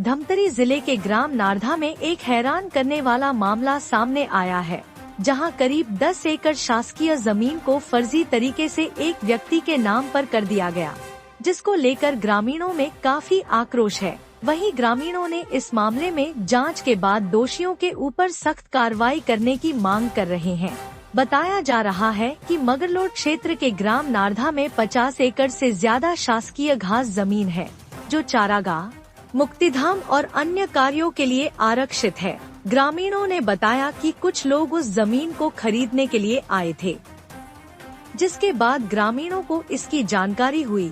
धमतरी जिले के ग्राम नारधा में एक हैरान करने वाला मामला सामने आया है, जहां करीब 10 एकड़ शासकीय जमीन को फर्जी तरीके से एक व्यक्ति के नाम पर कर दिया गया, जिसको लेकर ग्रामीणों में काफी आक्रोश है। वहीं ग्रामीणों ने इस मामले में जांच के बाद दोषियों के ऊपर सख्त कार्रवाई करने की मांग कर रहे हैं। बताया जा रहा है कि मगरलोड क्षेत्र के ग्राम नारधा में 50 एकड़ से ज्यादा शासकीय घास जमीन है, जो चारागाह, मुक्तिधाम और अन्य कार्यों के लिए आरक्षित है। ग्रामीणों ने बताया कि कुछ लोग उस जमीन को खरीदने के लिए आए थे, जिसके बाद ग्रामीणों को इसकी जानकारी हुई।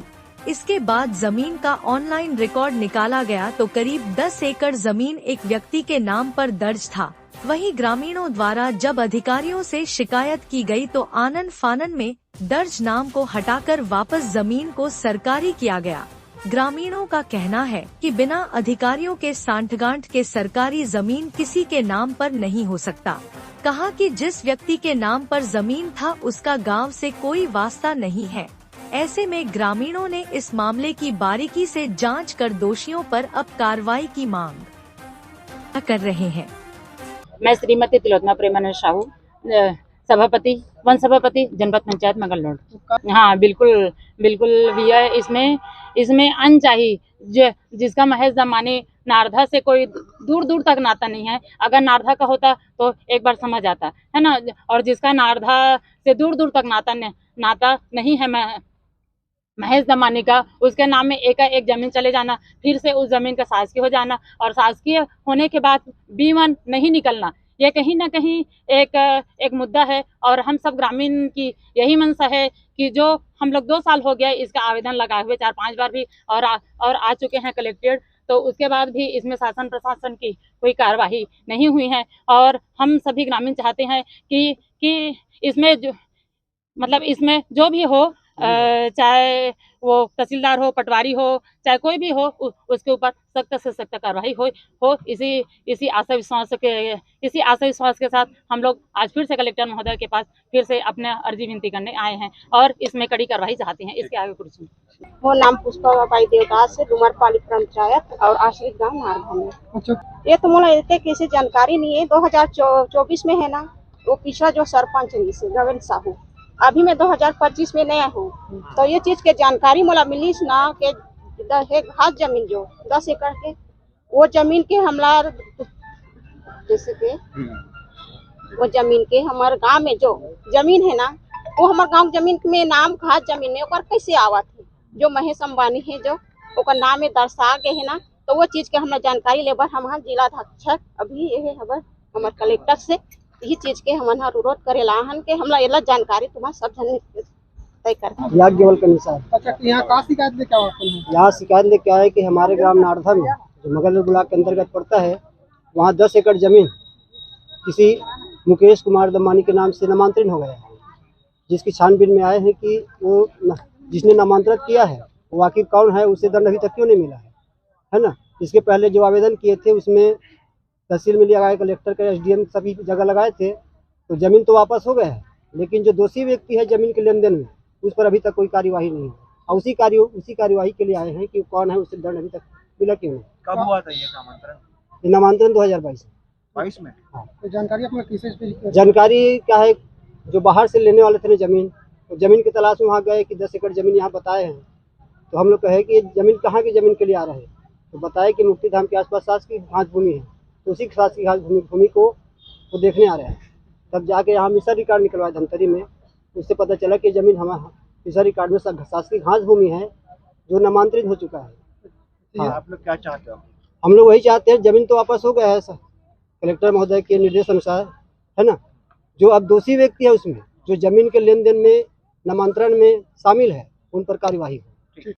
इसके बाद जमीन का ऑनलाइन रिकॉर्ड निकाला गया तो करीब 10 एकड़ जमीन एक व्यक्ति के नाम पर दर्ज था। वहीं ग्रामीणों द्वारा जब अधिकारियों से शिकायत की गई तो आनन फानन में दर्ज नाम को हटाकर वापस जमीन को सरकारी किया गया। ग्रामीणों का कहना है कि बिना अधिकारियों के सांठगांठ के सरकारी जमीन किसी के नाम पर नहीं हो सकता। कहा कि जिस व्यक्ति के नाम पर जमीन था उसका गांव से कोई वास्ता नहीं है। ऐसे में ग्रामीणों ने इस मामले की बारीकी से जांच कर दोषियों पर अब कार्रवाई की मांग कर रहे हैं। मैं श्रीमती तिलोत्तमा प्रेमानंद साहू, सभापति वन सभापति जनपद पंचायत मगरलोड। हाँ बिल्कुल बिल्कुल भैया, इसमें अनचाही जिसका महज जमाने नारधा से कोई दूर दूर तक नाता नहीं है। अगर नारधा का होता तो एक बार समझ आता है ना, और जिसका नारधा से दूर दूर तक नाता नहीं है महज जमाने का, उसके नाम में एक जमीन चले जाना, फिर से उस जमीन का शासकीय हो जाना और शासकीय होने के बाद B1 नहीं निकलना, ये कहीं न कहीं एक मुद्दा है। और हम सब ग्रामीण की यही मंशा है कि जो हम लोग 2 साल हो गया इसका आवेदन लगाए हुए, 4-5 बार भी और आ चुके हैं कलेक्टेड, तो उसके बाद भी इसमें शासन प्रशासन की कोई कार्यवाही नहीं हुई है। और हम सभी ग्रामीण चाहते हैं कि इसमें इसमें जो भी हो, चाहे वो तहसीलदार हो, पटवारी हो, चाहे कोई भी हो, उसके ऊपर सख्त से सख्त कार्रवाई हो। इसी आशा विश्वास के साथ हम लोग आज फिर से कलेक्टर महोदय के पास फिर से अपने अर्जी विनती करने आए हैं और इसमें कड़ी कार्रवाई चाहते हैं। इसके आगे कुछ नहीं। वो नाम पुष्पाबाई देवदास से डुमरपाली पंचायत और आश्रित गाँव नारधा में। अच्छा, ये तो मुझे किसी जानकारी नहीं है। 2024 में है ना, वो पिछला जो सरपंच है गोविंद साहू, अभी मैं 2025 में नया हूँ, तो ये चीज के जानकारी मोला मिली ना के घास जमीन जो 10 एकड़ के, वो जमीन के हमला जैसे के वो जमीन के हमारे गांव में जो जमीन है ना, वो हमारे गांव जमीन में नाम घास जमीन में ओकर कैसे आवत है, जो महेश अंबानी है जो ओकर नाम में दर्शा गए है ना, तो वो चीज के हमरा जानकारी लेबर हमारे जिला अध्यक्ष अभी ये खबर हमारे कलेक्टर से यही चीज के हम अनुरोध करेला हन के हमरा ये जानकारी तुम्हारा सब जन तय कर केवल के अनुसार। अच्छा, यहाँ का शिकायत लेके आए हैं? यहाँ शिकायत लेके आए कि हमारे ग्राम नारधा में जो मगरलोड ब्लॉक के अंतर्गत पड़ता है, वहाँ 10 एकड़ जमीन किसी मुकेश कुमार दमानी के नाम से नामांतरण हो गया है, जिसकी छानबीन में आए हैं कि वो जिसने नामांतरण किया है वो आखिर कौन है, उसे दंड अभी तक क्यों नहीं मिला है ना। इसके पहले जो आवेदन किए थे उसमें तहसील में लगाए, कलेक्टर का SDM सभी जगह लगाए थे, तो जमीन तो वापस हो गया है, लेकिन जो दोषी व्यक्ति है जमीन के लेन देन में उस पर अभी तक कोई कार्यवाही नहीं है। और उसी कार्यवाही के लिए आए हैं कि कौन है, उसे दंड अभी तक मिला क्यों नहीं। कब हुआ था ये नामांतरण? ये नामांतरण 2022 में। तो जानकारी अपना किसे जानकारी क्या है, जो बाहर से लेने वाले थे ना जमीन, तो जमीन की तलाश में वहाँ गए कि 10 एकड़ जमीन यहाँ बताए हैं, तो हम लोग कहे कि जमीन कहाँ की जमीन के लिए आ रहे हैं, तो बताए कि मुक्तिधाम के आसपास शासकीय घास भूमि है, तो उसी शासकीय घास भूमि को वो देखने आ रहे हैं। तब जाके यहाँ मिसर रिकॉर्ड निकलवाया धमतरी में, उससे पता चला कि जमीन हमारा मिसर रिकॉर्ड में शासकीय घास भूमि है जो नामांतरित हो चुका है। हाँ। आप लोग क्या चाहते हो? हम लोग वही चाहते हैं, जमीन तो वापस हो गया है सर, कलेक्टर महोदय के निर्देश अनुसार है ना। जो अब दोषी व्यक्ति है उसमें जो जमीन के लेन देन में नामांतरण में शामिल है, उन पर कार्यवाही हो।